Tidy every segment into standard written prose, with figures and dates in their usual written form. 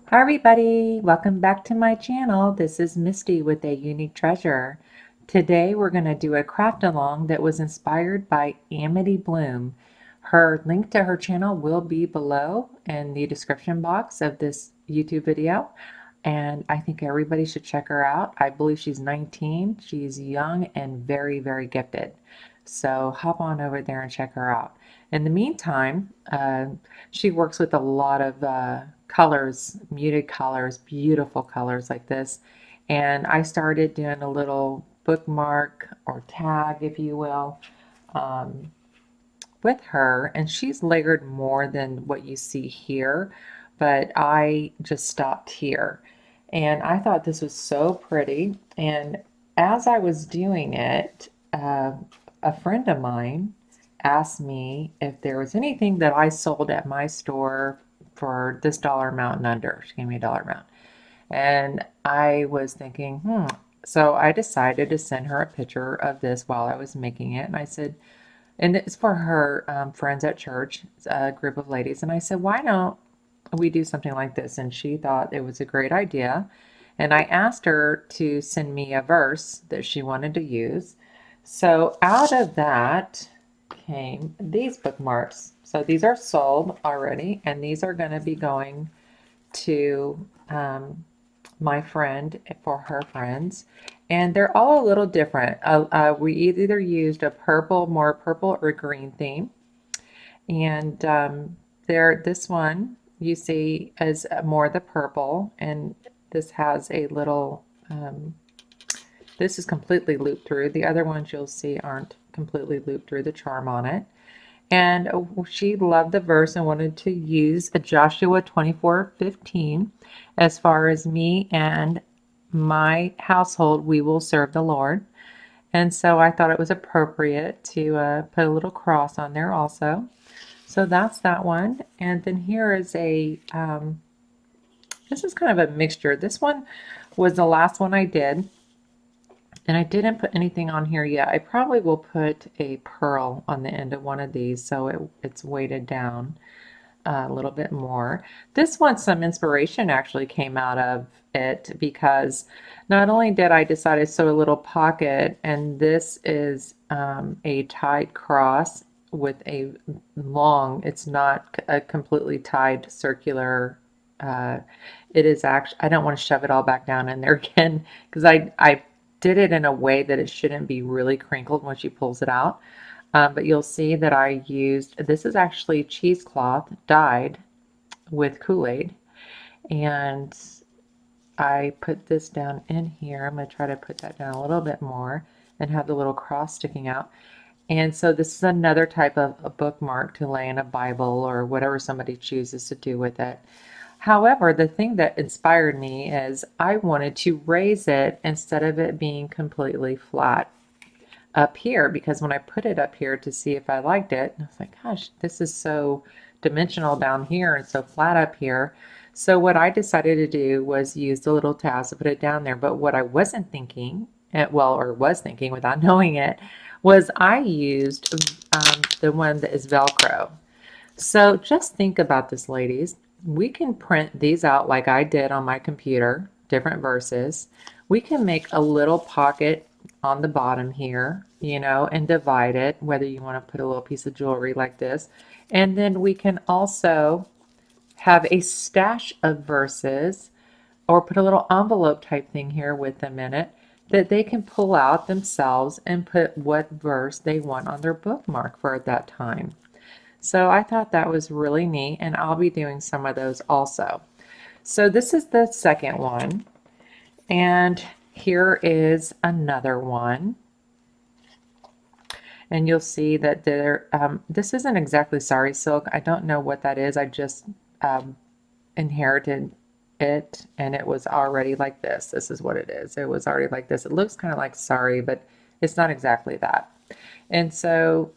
Hi everybody, welcome back to my channel. This is Misty with a Unique Treasure. Today we're going to do a craft along that was inspired by Amity Bloom. Her link to her channel will be below in the description box of this YouTube video. And I think everybody should check her out. I believe she's 19. She's young and very, very gifted. So hop on over there and check her out. In the meantime, she works with a lot of colors, muted colors, beautiful colors like this. And I started doing a little bookmark or tag, if you will, um, with her. And she's layered more than what you see here, but I just stopped here. And I thought this was so pretty. And as I was doing it, a friend of mine asked me if there was anything that I sold at my store for this dollar amount and under. She gave me a dollar amount. And I was thinking, So I decided to send her a picture of this while I was making it. And I said, and it's for her friends at church, a group of ladies. And I said, why don't we do something like this? And she thought it was a great idea. And I asked her to send me a verse that she wanted to use. So out of that came these bookmarks. So these are sold already, and these are going to be going to my friend for her friends. And they're all a little different. We either used a purple, more purple or green theme. And this one you see is more the purple, and this has a little, this is completely looped through. The other ones you'll see aren't completely looped through the charm on it. And she loved the verse and wanted to use a Joshua 24:15 as far as me and my household, we will serve the Lord. And so I thought it was appropriate to put a little cross on there also. So that's that one. And then here is this is kind of a mixture. This one was the last one I did. And I didn't put anything on here yet. I probably will put a pearl on the end of one of these so it's weighted down a little bit more. This one, some inspiration actually came out of it because not only did I decide to sew a little pocket, and this is a tied cross with a long, it's not a completely tied circular. Uh, it is actually, I don't want to shove it all back down in there again because I did it in a way that it shouldn't be really crinkled when she pulls it out. But you'll see that I used, this is actually cheesecloth dyed with Kool-Aid. And I put this down in here. I'm going to try to put that down a little bit more and have the little cross sticking out. And so this is another type of a bookmark to lay in a Bible or whatever somebody chooses to do with it. However, the thing that inspired me is I wanted to raise it instead of it being completely flat up here, because when I put it up here to see if I liked it, I was like, gosh, this is so dimensional down here and so flat up here. So what I decided to do was use the little tabs to put it down there. But what I wasn't thinking, or was thinking without knowing it, was I used the one that is Velcro. So just think about this, ladies. We can print these out like I did on my computer, different verses. We can make a little pocket on the bottom here, and divide it, whether you want to put a little piece of jewelry like this. And then we can also have a stash of verses or put a little envelope type thing here with them in it that they can pull out themselves and put what verse they want on their bookmark for at that time. So I thought that was really neat, and I'll be doing some of those also. So this is the second one, and here is another one. And you'll see that this isn't exactly sari silk. I don't know what that is. I just inherited it, and it was already like this. This is what it is. It was already like this. It looks kind of like sari, but it's not exactly that. And so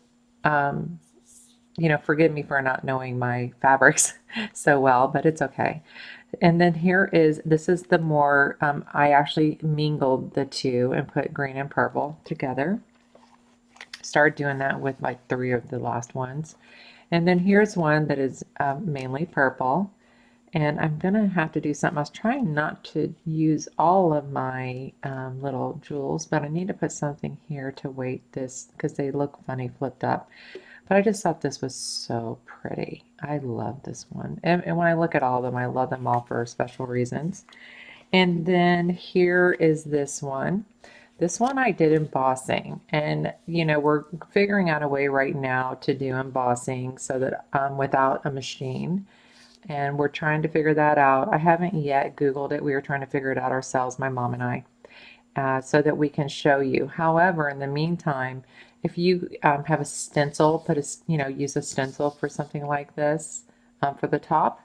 forgive me for not knowing my fabrics so well, but it's okay. And then this is the more, I actually mingled the two and put green and purple together. Started doing that with like 3 of the last ones. And then here's one that is mainly purple. And I'm gonna have to do something. I was trying not to use all of my little jewels, but I need to put something here to weight this because they look funny flipped up. But I just thought this was so pretty. I love this one. And when I look at all of them, I love them all for special reasons. And then here is this one. This one I did embossing, and you know, we're figuring out a way right now to do embossing so that without a machine, and we're trying to figure that out. I haven't yet Googled it. We were trying to figure it out ourselves, my mom and I, so that we can show you. However, in the meantime, if you have a stencil, use a stencil for something like this for the top.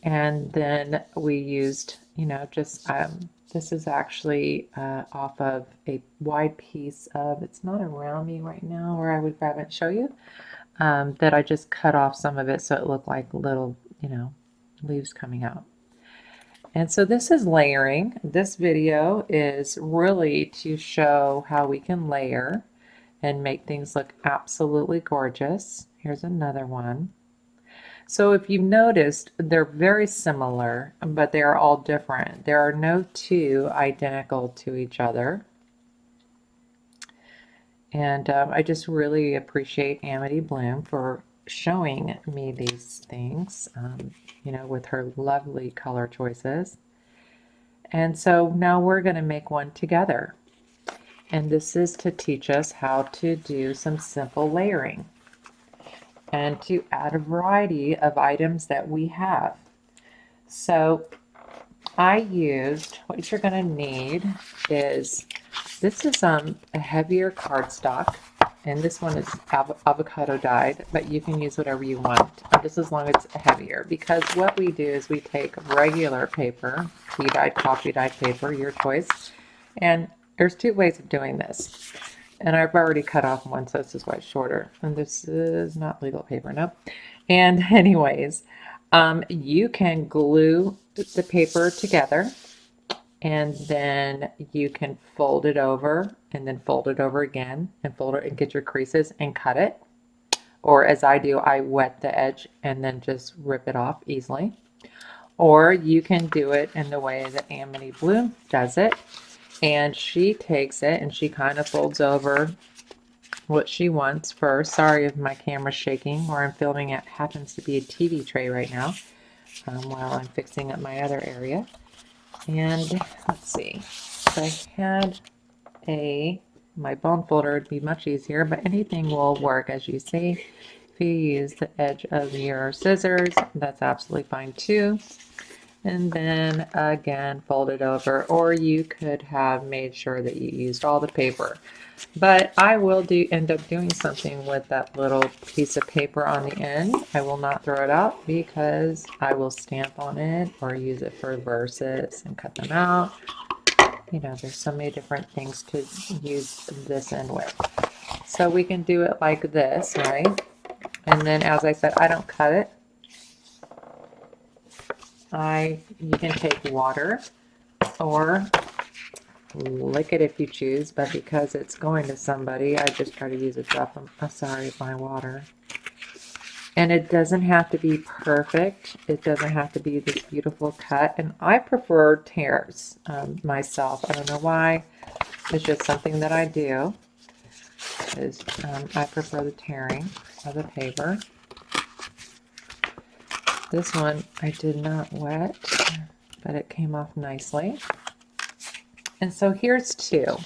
And then we used, just this is actually off of a wide piece of, it's not around me right now where I would grab it and show you, that I just cut off some of it so it looked like little, leaves coming out. And so this is layering. This video is really to show how we can layer and make things look absolutely gorgeous. Here's another one. So if you've noticed, they're very similar, but they are all different. There are no two identical to each other. And I just really appreciate Amity Bloom for showing me these things, with her lovely color choices. And so now we're going to make one together. And this is to teach us how to do some simple layering and to add a variety of items that we have. So I used, what you're going to need is, this is a heavier cardstock, and this one is avocado dyed, but you can use whatever you want, just as long as it's heavier. Because what we do is we take regular paper, tea dyed, coffee dyed paper, your choice, and there's two ways of doing this. And I've already cut off one, so this is why it's shorter. And this is not legal paper, no. And anyways, you can glue the paper together, and then you can fold it over and then fold it over again and fold it and get your creases and cut it. Or as I do, I wet the edge and then just rip it off easily. Or you can do it in the way that Amity Bloom does it. And she takes it and she kind of folds over what she wants first. Sorry if my camera's shaking. Where I'm filming it happens to be a TV tray right now while I'm fixing up my other area. And let's see, if I had my bone folder would be much easier, but anything will work. As you see, if you use the edge of your scissors, that's absolutely fine too. And then again, fold it over, or you could have made sure that you used all the paper. But I will end up doing something with that little piece of paper on the end. I will not throw it out because I will stamp on it or use it for verses and cut them out. There's so many different things to use this end with. So we can do it like this, right? And then, as I said, I don't cut it. You can take water or lick it if you choose, but because it's going to somebody, I just try to use a drop of my water. And it doesn't have to be perfect. It doesn't have to be this beautiful cut. And I prefer tears myself. I don't know why. It's just something that I do. I prefer the tearing of the paper. This one I did not wet, but it came off nicely. And so here's two.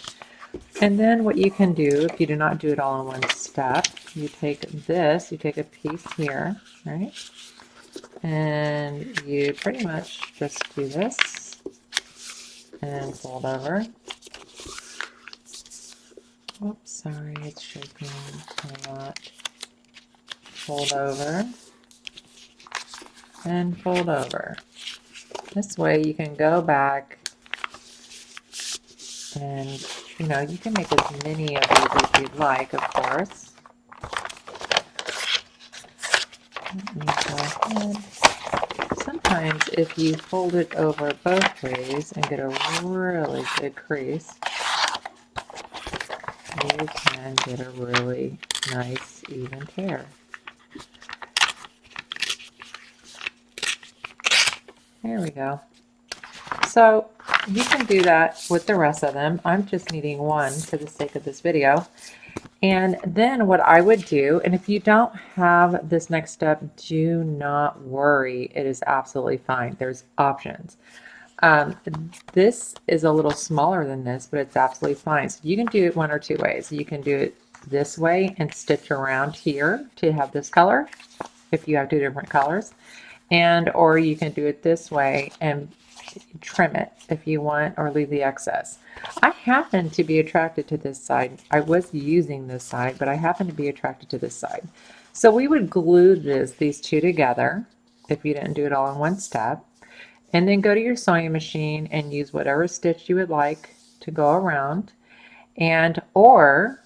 And then what you can do, if you do not do it all in one step, you take this, you take a piece here, right? And you pretty much just do this and fold over. Oops, sorry, it's shaking a lot. Fold over and fold over. This way you can go back and, you can make as many of these as you'd like, of course. Let me go ahead. Sometimes if you fold it over both ways and get a really good crease, you can get a really nice even tear. There we go. So you can do that with the rest of them. I'm just needing one for the sake of this video. And then what I would do, and if you don't have this next step, do not worry. It is absolutely fine. There's options. Um, this is a little smaller than this, but it's absolutely fine. So you can do it one or two ways. You can do it this way and stitch around here to have this color, if you have two different colors. And or you can do it this way and trim it if you want, or leave the excess. I happen to be attracted to this side. I was using this side, but I happen to be attracted to this side. So we would glue these two together if you didn't do it all in one step. And then go to your sewing machine and use whatever stitch you would like to go around. And or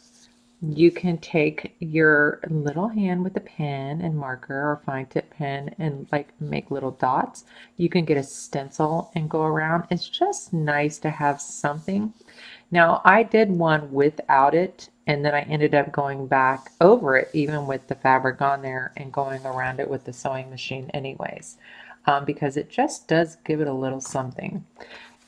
you can take your little hand with a pen and marker or fine tip pen and like make little dots. You can get a stencil and go around. It's just nice to have something. Now I did one without it, and then I ended up going back over it even with the fabric on there and going around it with the sewing machine anyways, because it just does give it a little something.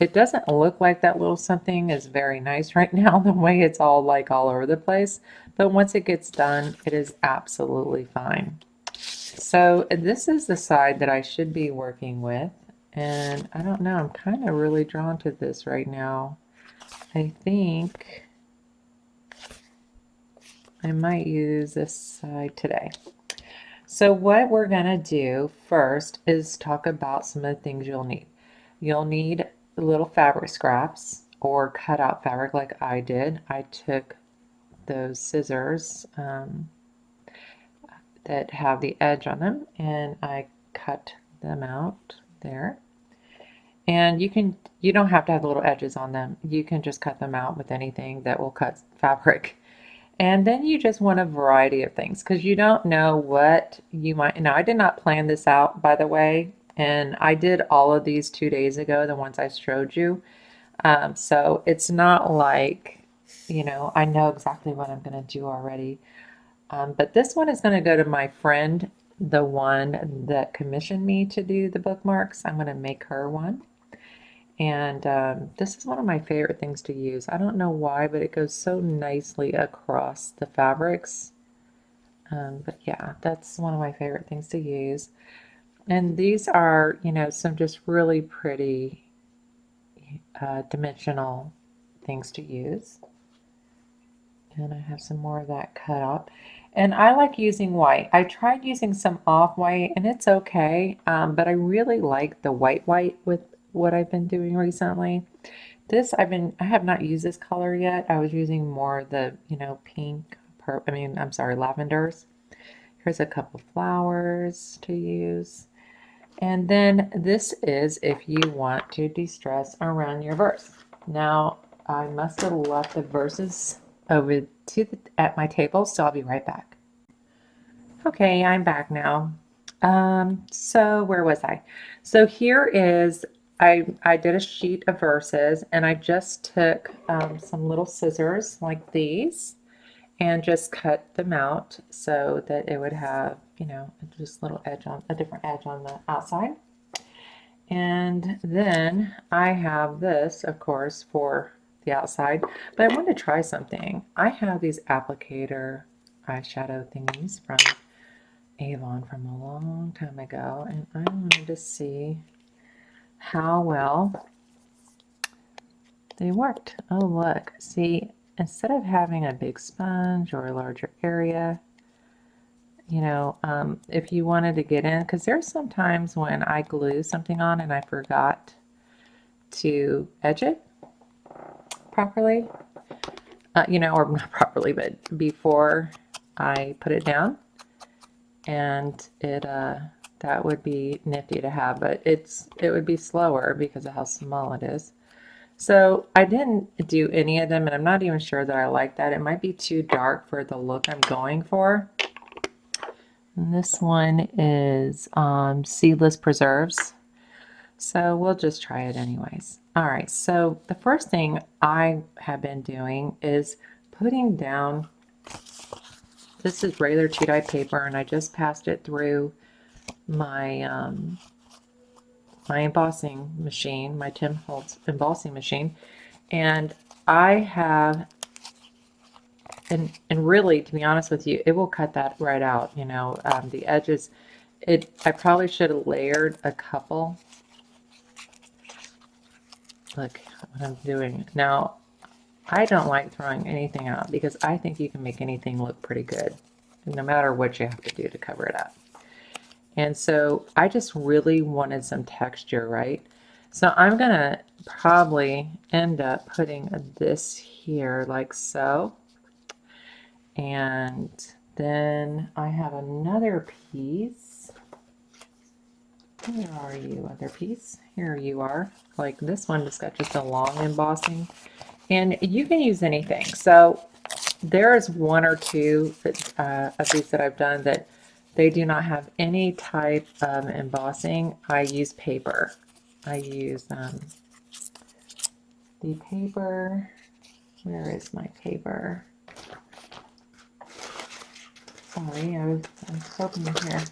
It doesn't look like that little something is very nice right now, the way it's all like all over the place. But once it gets done, it is absolutely fine. So this is the side that I should be working with. And I don't know, I'm kind of really drawn to this right now. I think I might use this side today. So what we're gonna do first is talk about some of the things you'll need. You'll need little fabric scraps or cut out fabric like I did. I took those scissors that have the edge on them and I cut them out there. And you don't have to have the little edges on them. You can just cut them out with anything that will cut fabric. And then you just want a variety of things because you don't know what you might. Now, I did not plan this out, by the way, and I did all of these 2 days ago, the ones I showed you. So it's not like, I know exactly what I'm going to do already. But this one is going to go to my friend, the one that commissioned me to do the bookmarks. I'm going to make her one. And this is one of my favorite things to use. I don't know why, but it goes so nicely across the fabrics. But yeah, that's one of my favorite things to use. And these are, some just really pretty dimensional things to use. And I have some more of that cut up. And I like using white. I tried using some off-white and it's okay, but I really like the white with what I've been doing recently. I have not used this color yet. I was using more of the, pink, I'm sorry, lavenders. Here's a couple flowers to use. And then this is if you want to de-stress around your verse. Now, I must have left the verses over at my table, so I'll be right back. Okay, I'm back now. So where was I? So here is, I did a sheet of verses and I just took some little scissors like these and just cut them out so that it would have, just a different edge on the outside. And then I have this, of course, for the outside, but I wanted to try something. I have these applicator eyeshadow thingies from Avon from a long time ago, and I wanted to see how well they worked. Oh, look, see, instead of having a big sponge or a larger area, if you wanted to get in, because there's sometimes when I glue something on and I forgot to edge it properly, or not properly, but before I put it down, and that would be nifty to have, but it would be slower because of how small it is. So I didn't do any of them, and I'm not even sure that I like that. It might be too dark for the look I'm going for. And this one is seedless preserves. So we'll just try it anyways. All right, so the first thing I have been doing is putting down, this is regular tea-dye paper, and I just passed it through my my embossing machine, my Tim Holtz embossing machine, and I have, and really, to be honest with you, it will cut that right out. You know, the edges. I probably should have layered a couple. Look what I'm doing now. I don't like throwing anything out because I think you can make anything look pretty good, no matter what you have to do to cover it up. And so I just really wanted some texture, right? So I'm gonna probably end up putting this here like so. And then I have another piece. Where are you, other piece? Here you are. Like this one just got just a long embossing. And you can use anything. So there is one or two of these that I've done that they do not have any type of embossing. I use paper. I use the paper. Where is my paper? Sorry, I was hoping here.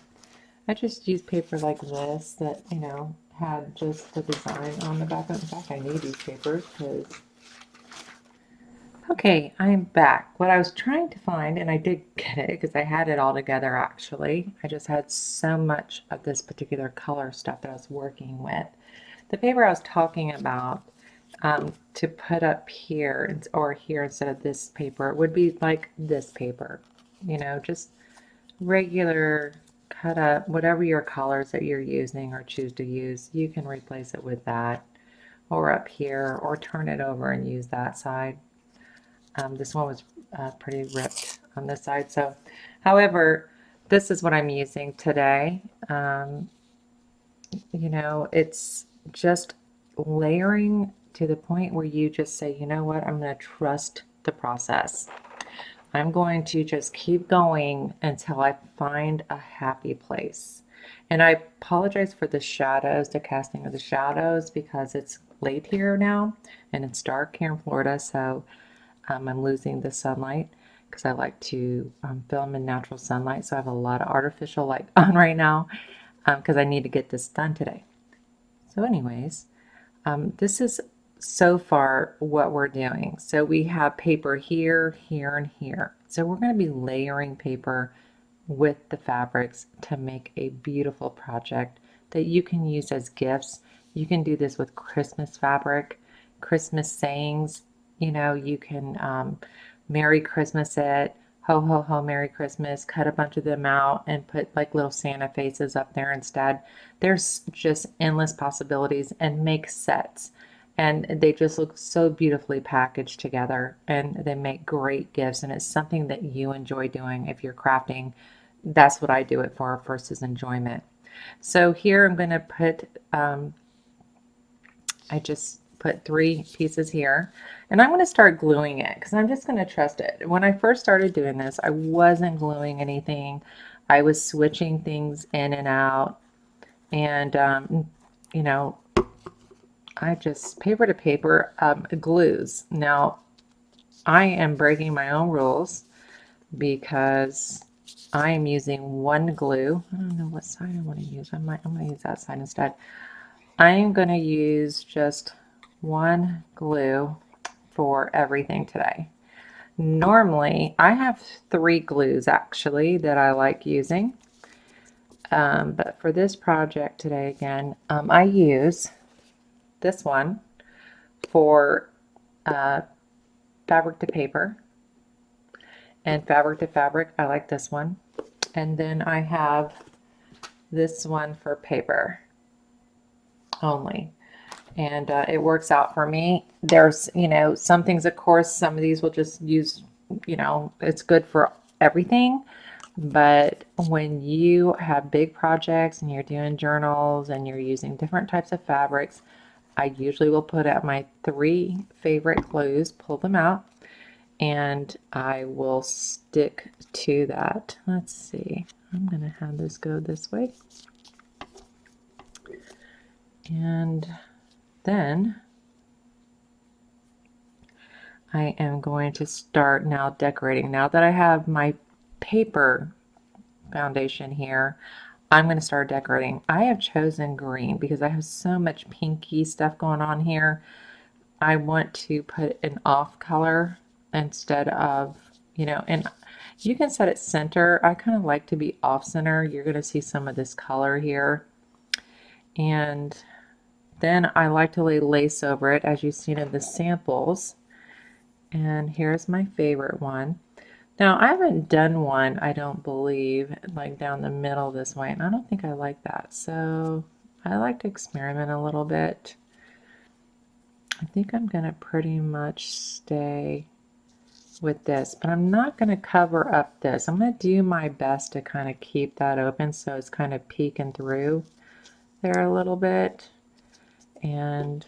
I just use paper like this that, you know, had just the design on the back. In fact, I need these papers because... Okay, I'm back. What I was trying to find, and I did get it because I had it all together actually. I just had so much of this particular color stuff that I was working with. The paper I was talking about to put up here or here instead of this paper would be like this paper. You know, just regular cut up, whatever your colors that you're using or choose to use, you can replace it with that or up here or turn it over and use that side. This one was pretty ripped on this side. So, however, this is what I'm using today. You know, it's just layering to the point where you just say, you know what, I'm going to trust the process. I'm going to just keep going until I find a happy place. And I apologize for the shadows, the casting of the shadows, because it's late here now and it's dark here in Florida. So I'm losing the sunlight because I like to film in natural sunlight. So I have a lot of artificial light on right now because I need to get this done today. So anyways, this is so far what we're doing. So we have paper here, here, and here. So we're going to be layering paper with the fabrics to make a beautiful project that you can use as gifts. You can do this with Christmas fabric, Christmas sayings. You know, you can Merry Christmas it, ho ho ho Merry Christmas, cut a bunch of them out and put like little Santa faces up there instead. There's just endless possibilities, and make sets. And they just look so beautifully packaged together and they make great gifts. And it's something that you enjoy doing if you're crafting. That's what I do it for versus enjoyment. So here I'm going to put, I just put 3 pieces here, and I'm going to start gluing it because I'm just going to trust it. When I first started doing this, I wasn't gluing anything. I was switching things in and out, and you know, I just paper to paper glues. Now I am breaking my own rules because I am using one glue. I don't know what side I want to use. I'm going to use that side instead. I am going to use just one glue for everything today. Normally, I have 3 glues actually that I like using. But for this project today, again, I use this one for fabric to paper and fabric to fabric. I like this one. And then I have this one for paper only. And it works out for me. There's, you know, some things, of course, some of these will just use, you know, it's good for everything. But when you have big projects and you're doing journals and you're using different types of fabrics, I usually will put out my 3 favorite glues, pull them out, and I will stick to that. Let's see. I'm going to have this go this way. And then I am going to start now decorating. Now that I have my paper foundation here, I'm going to start decorating. I have chosen green because I have so much pinky stuff going on here. I want to put an off color instead of, and you can set it center. I kind of like to be off center. You're going to see some of this color here. And then I like to lay lace over it, as you've seen in the samples. And here's my favorite one. Now, I haven't done one, I don't believe, like down the middle this way, and I don't think I like that. So I like to experiment a little bit. I think I'm going to pretty much stay with this, but I'm not going to cover up this. I'm going to do my best to kind of keep that open so it's kind of peeking through there a little bit. And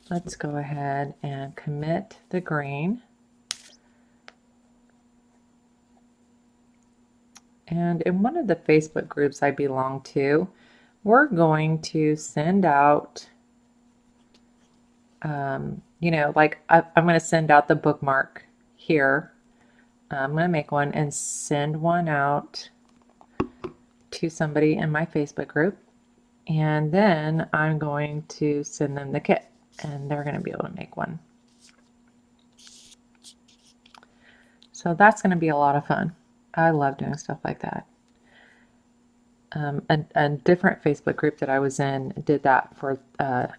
let's go ahead and commit the green. And in one of the Facebook groups I belong to, we're going to send out, like I'm going to send out the bookmark here. I'm going to make one and send one out to somebody in my Facebook group. And then I'm going to send them the kit and they're going to be able to make one. So that's going to be a lot of fun. I love doing stuff like that. A different Facebook group that I was in did that for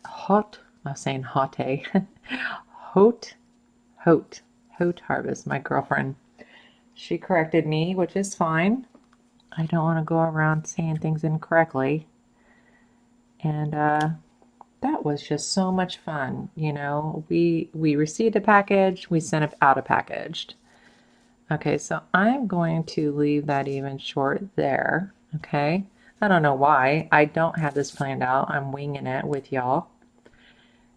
hot, I was saying hot, hot harvest. My girlfriend, she corrected me, which is fine. I don't want to go around saying things incorrectly. And that was just so much fun. We received a package, we sent it out a packaged. Okay, so I'm going to leave that even short there. Okay, I don't know why. I don't have this planned out. I'm winging it with y'all.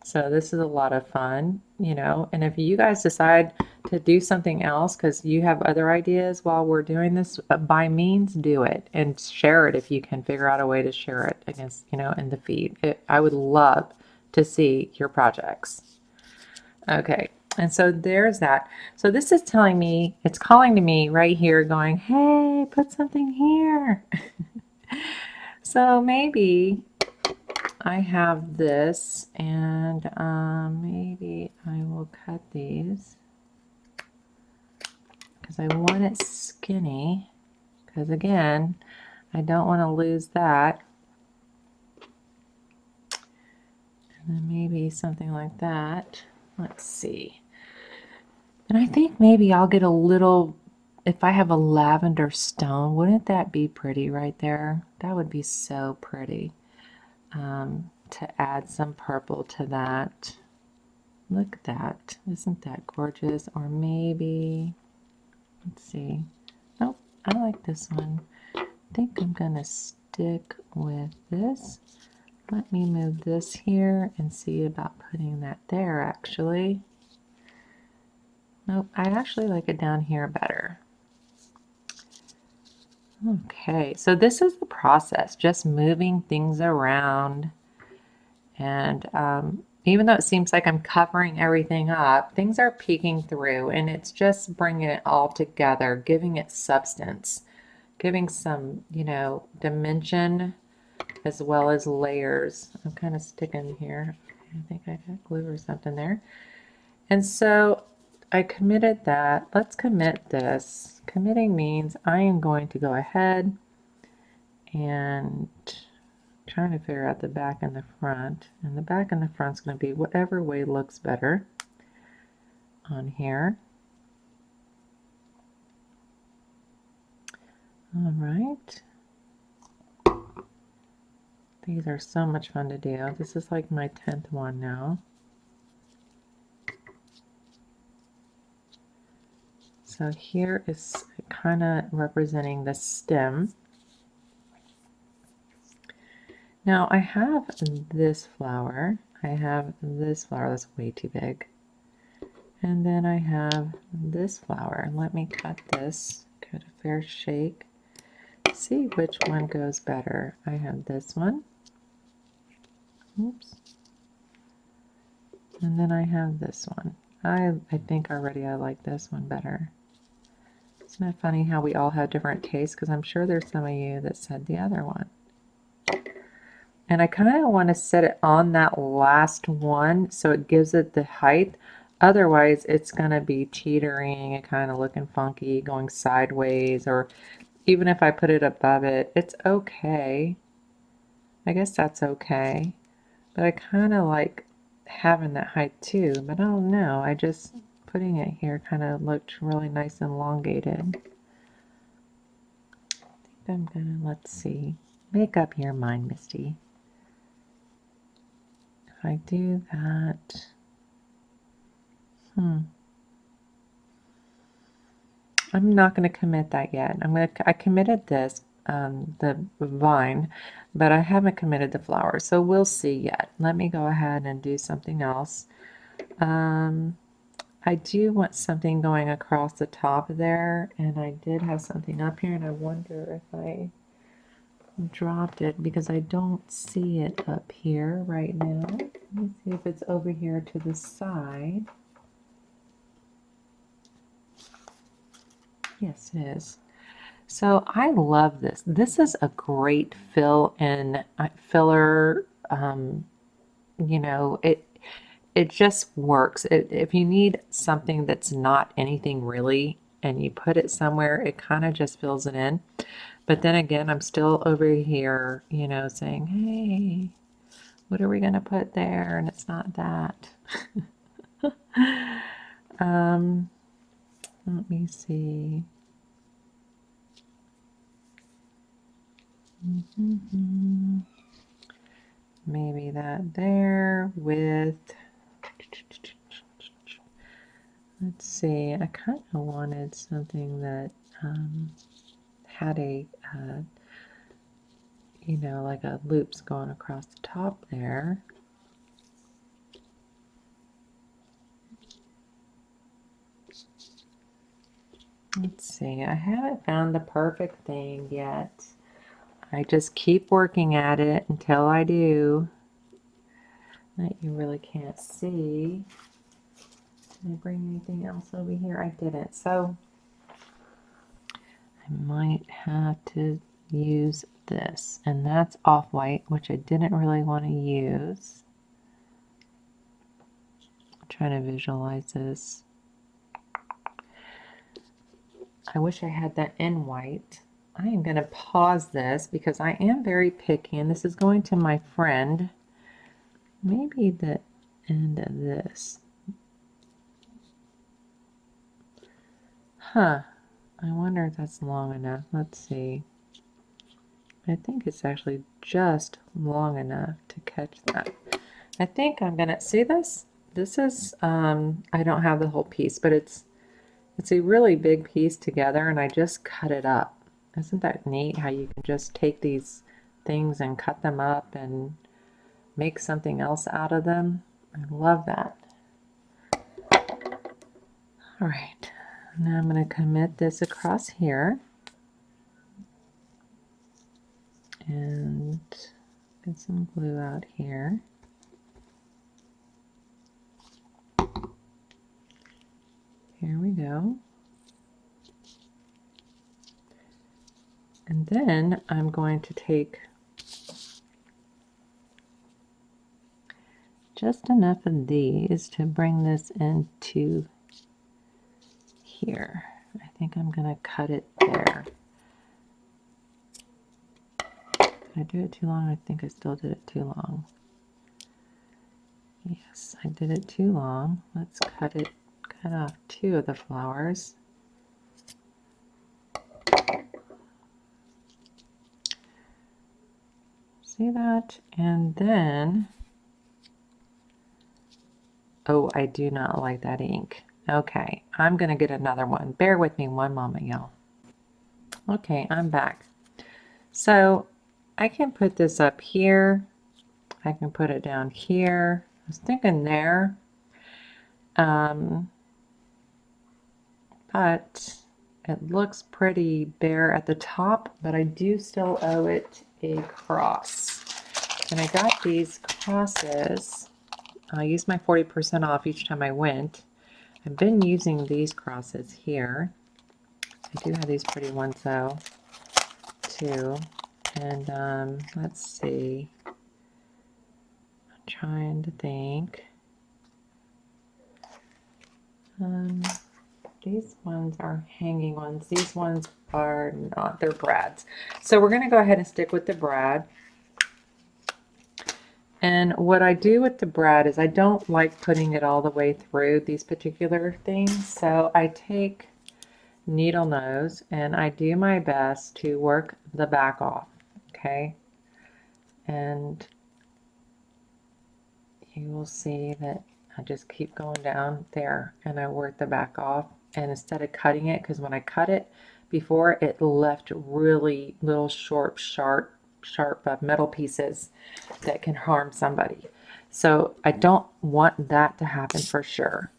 So this is a lot of fun, and if you guys decide to do something else because you have other ideas while we're doing this, by means do it and share it if you can figure out a way to share it against, in the feed. I would love to see your projects. Okay, and so there's that. So this is telling me, it's calling to me right here going, hey, put something here. So maybe I have this, and maybe I will cut these because I want it skinny, because again, I don't want to lose that. And then maybe something like that. Let's see. And I think maybe I'll get a little, if I have a lavender stone, wouldn't that be pretty right there? That would be so pretty. To add some purple to that. Look at that. Isn't that gorgeous? Or maybe, let's see. Nope, I like this one. I think I'm going to stick with this. Let me move this here and see about putting that there actually. Nope, I actually like it down here better. Okay, so this is the process, just moving things around. And even though it seems like I'm covering everything up, things are peeking through, and it's just bringing it all together, giving it substance, giving some, dimension as well as layers. I'm kind of sticking here. I think I got glue or something there. And so I committed that. Let's commit this. Committing means I am going to go ahead and trying to figure out the back and the front. And the back and the front's going to be whatever way looks better on here. All right. These are so much fun to do. This is like my 10th one now. So here is kind of representing the stem. Now I have this flower. I have this flower that's way too big. And then I have this flower. Let me cut this, give it a fair shake. See which one goes better. I have this one. Oops. And then I have this one. I think already I like this one better. Isn't it funny how we all have different tastes? Because I'm sure there's some of you that said the other one. And I kind of want to set it on that last one so it gives it the height. Otherwise, it's going to be teetering and kind of looking funky, going sideways, or even if I put it above it, it's okay. I guess that's okay. But I kind of like having that height too, but I don't know. I just putting it here kind of looked really nice and elongated. I think I'm gonna, let's see, make up your mind, Misty. If I do that, I'm not going to commit that yet. I committed this, the vine, but I haven't committed the flower, so we'll see yet. Let me go ahead and do something else. I do want something going across the top there, and I did have something up here, and I wonder if I dropped it because I don't see it up here right now. Let me see if it's over here to the side. Yes, it is. So I love this. This is a great fill-in filler. You know, it just works. If you need something that's not anything really, and you put it somewhere, it kind of just fills it in. But then again, I'm still over here, you know, saying, hey, what are we going to put there? And it's not that. Let me see. Maybe that there with, let's see, I kind of wanted something that had a, you know, like a loops going across the top there. Let's see, I haven't found the perfect thing yet. I just keep working at it until I do. That you really can't see. Did I bring anything else over here? I didn't. So I might have to use this. And that's off-white, which I didn't really want to use. I'm trying to visualize this. I wish I had that in white. I am going to pause this because I am very picky, and this is going to my friend. Maybe the end of this. Huh. I wonder if that's long enough. Let's see. I think it's actually just long enough to catch that. I think I'm gonna see this. This is I don't have the whole piece, but it's a really big piece together, and I just cut it up. Isn't that neat how you can just take these things and cut them up and make something else out of them? I love that. All right, now I'm going to commit this across here and get some glue out here. Here we go. And then I'm going to take just enough of these to bring this into here. I think I'm going to cut it there. Did I do it too long? I think I still did it too long. Yes, I did it too long. Let's cut off 2 of the flowers. See that? And then, oh, I do not like that ink. Okay, I'm going to get another one. Bear with me one moment, y'all. Okay, I'm back. So I can put this up here. I can put it down here. I was thinking there. But it looks pretty bare at the top, but I do still owe it a cross. And I got these crosses. I used my 40% off each time I went. I've been using these crosses here. I do have these pretty ones though, too. And let's see. trying to think. These ones are hanging ones. These ones are not. They're brads. So we're going to go ahead and stick with the brad. And what I do with the brad is I don't like putting it all the way through these particular things. So I take needle nose and I do my best to work the back off. Okay. And you will see that I just keep going down there and I work the back off. And instead of cutting it, because when I cut it before, it left really little sharp metal pieces that can harm somebody. So I don't want that to happen for sure.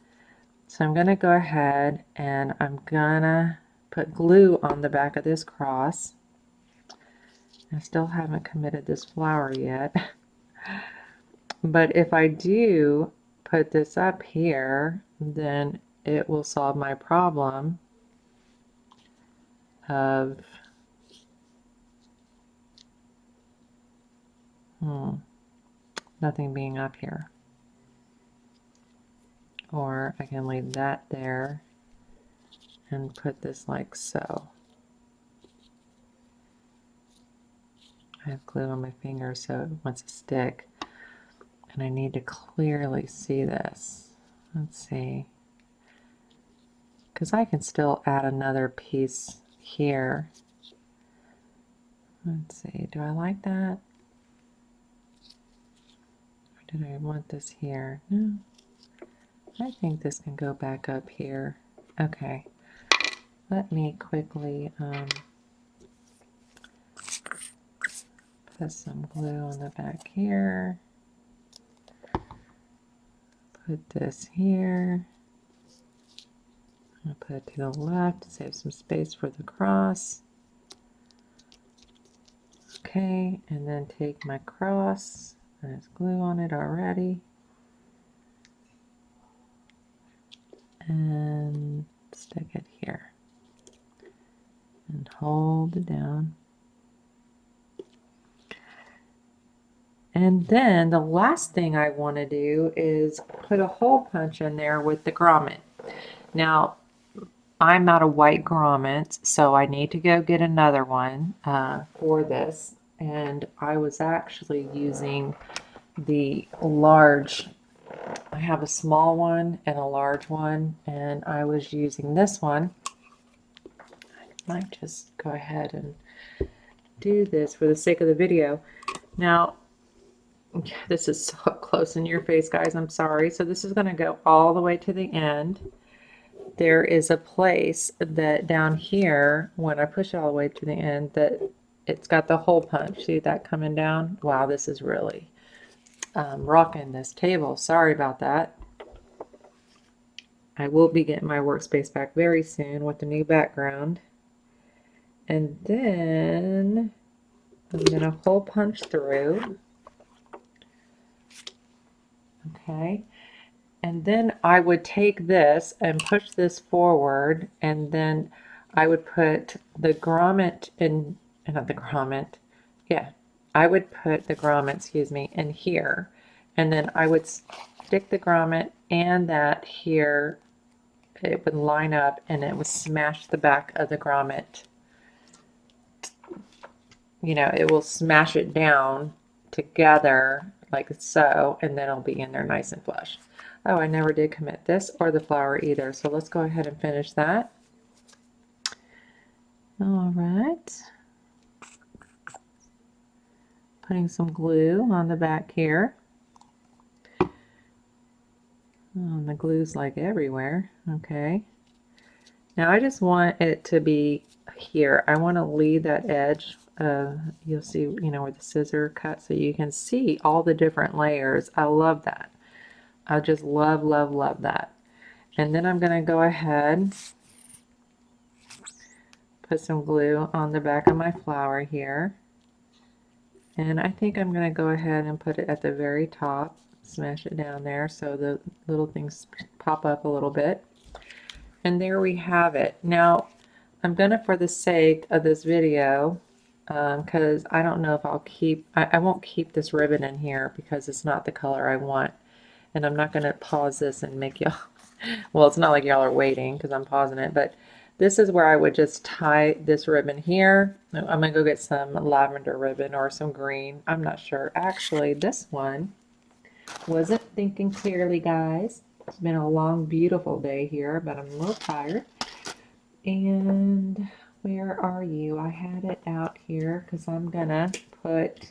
So I'm going to go ahead and I'm going to put glue on the back of this cross. I still haven't committed this flower yet. But if I do put this up here, then it will solve my problem of nothing being up here. Or I can leave that there and put this like so. I have glue on my finger so it wants to stick. And I need to clearly see this. Let's see. Because I can still add another piece here. Let's see, do I like that? Or did I want this here? No. I think this can go back up here. Okay. Let me quickly put some glue on the back here. Put this here. I'll put it to the left to save some space for the cross. Okay, and then take my cross. There's glue on it already. And stick it here. And hold it down. And then the last thing I want to do is put a hole punch in there with the grommet. Now, I'm out of white grommets, so I need to go get another one for this. And I was actually using the large. I have a small one and a large one, and I was using this one. I might just go ahead and do this for the sake of the video. Now, this is so close in your face, guys. I'm sorry. So this is going to go all the way to the end. There is a place that down here, when I push it all the way to the end, that it's got the hole punch. See that coming down? Wow, this is really rocking this table. Sorry about that. I will be getting my workspace back very soon with the new background. And then I'm going to hole punch through. Okay. And then I would take this and push this forward, and then I would put the grommet in, not the grommet, yeah, I would put the grommet, excuse me, in here. And then I would stick the grommet and that here. It would line up and it would smash the back of the grommet. You know, it will smash it down together like so, and then it'll be in there nice and flush. Oh, I never did commit this or the flower either, so let's go ahead and finish that. All right. Putting some glue on the back here. Oh, and the glue's like everywhere. Okay. Now I just want it to be here. I want to leave that edge. You'll see, you know, where the scissor cut, so you can see all the different layers. I love that. I just love, love, love that. And then I'm going to go ahead, put some glue on the back of my flower here. And I think I'm going to go ahead and put it at the very top, smash it down there so the little things pop up a little bit. And there we have it. Now, I'm going to, for the sake of this video, because I don't know if I'll keep, I won't keep this ribbon in here because it's not the color I want. And I'm not going to pause this and make y'all, well, it's not like y'all are waiting because I'm pausing it, but this is where I would just tie this ribbon here. I'm going to go get some lavender ribbon or some green. I'm not sure. Actually, this one wasn't thinking clearly, guys. It's been a long, beautiful day here, but I'm a little tired. And where are you? I had it out here because I'm going to put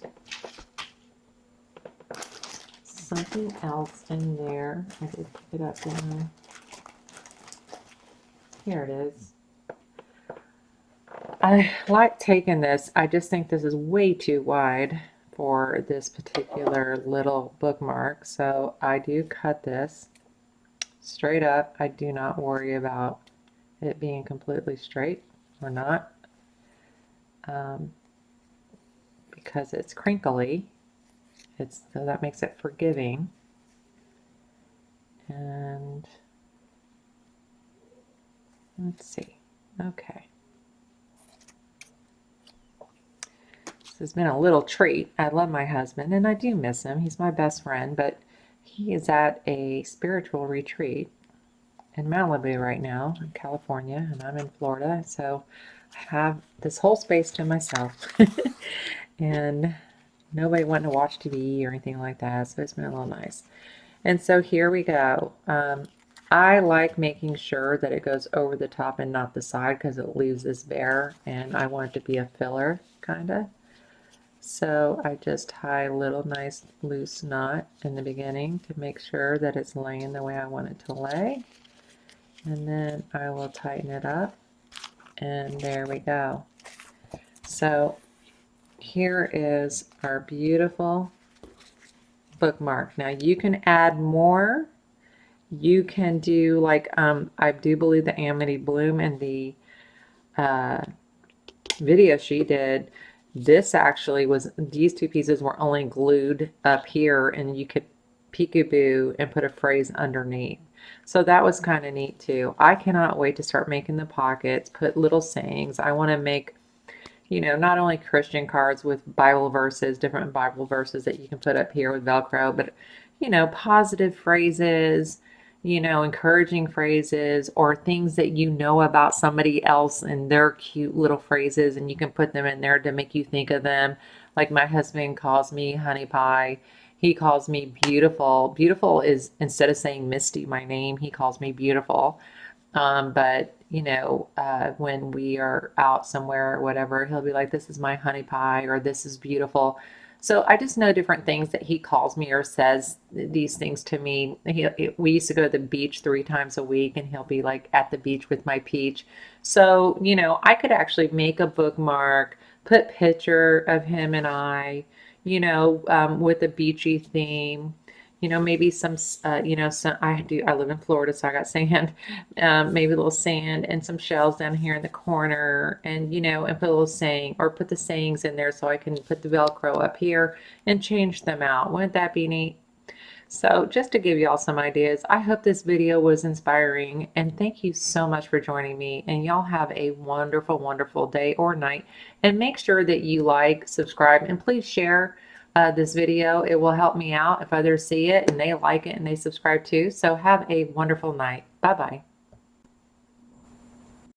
something else in there. I did pick it up, didn't I? Here it is. I like taking this. I just think this is way too wide for this particular little bookmark. So I do cut this straight up. I do not worry about it being completely straight or not because it's crinkly. So that makes it forgiving. And let's see. Okay. This has been a little treat. I love my husband and I do miss him. He's my best friend, but he is at a spiritual retreat in Malibu right now, in California, and I'm in Florida. So I have this whole space to myself and nobody wanting to watch TV or anything like that. So it's been a little nice. And so here we go. I like making sure that it goes over the top and not the side because it leaves this bare and I want it to be a filler kind of. So I just tie a little nice loose knot in the beginning to make sure that it's laying the way I want it to lay. And then I will tighten it up and there we go. So here is our beautiful bookmark. Now you can add more. You can do like, I do believe the Amity Bloom and the video she did, this actually was, these two pieces were only glued up here and you could peekaboo and put a phrase underneath. So that was kind of neat too. I cannot wait to start making the pockets, put little sayings. I want to make, you know, not only Christian cards with Bible verses, different Bible verses that you can put up here with Velcro, but, you know, positive phrases, you know, encouraging phrases or things that you know about somebody else and their cute little phrases, and you can put them in there to make you think of them. Like my husband calls me honey pie. He calls me beautiful. Beautiful is, instead of saying Misty, my name, he calls me beautiful. But you know, when we are out somewhere or whatever, he'll be like, this is my honey pie, or this is beautiful. So I just know different things that he calls me or says these things to me. We used to go to the beach 3 times a week, and he'll be like at the beach with my peach. So, you know, I could actually make a bookmark, put picture of him and I, you know, with a beachy theme, you know, maybe some, you know, some, I live in Florida, so I got sand, maybe a little sand and some shells down here in the corner and, you know, and put a little saying or put the sayings in there so I can put the Velcro up here and change them out. Wouldn't that be neat? So just to give y'all some ideas, I hope this video was inspiring and thank you so much for joining me, and y'all have a wonderful, wonderful day or night, and make sure that you like, subscribe, and please share this video. It will help me out if others see it and they like it and they subscribe too. So have a wonderful night. Bye-bye.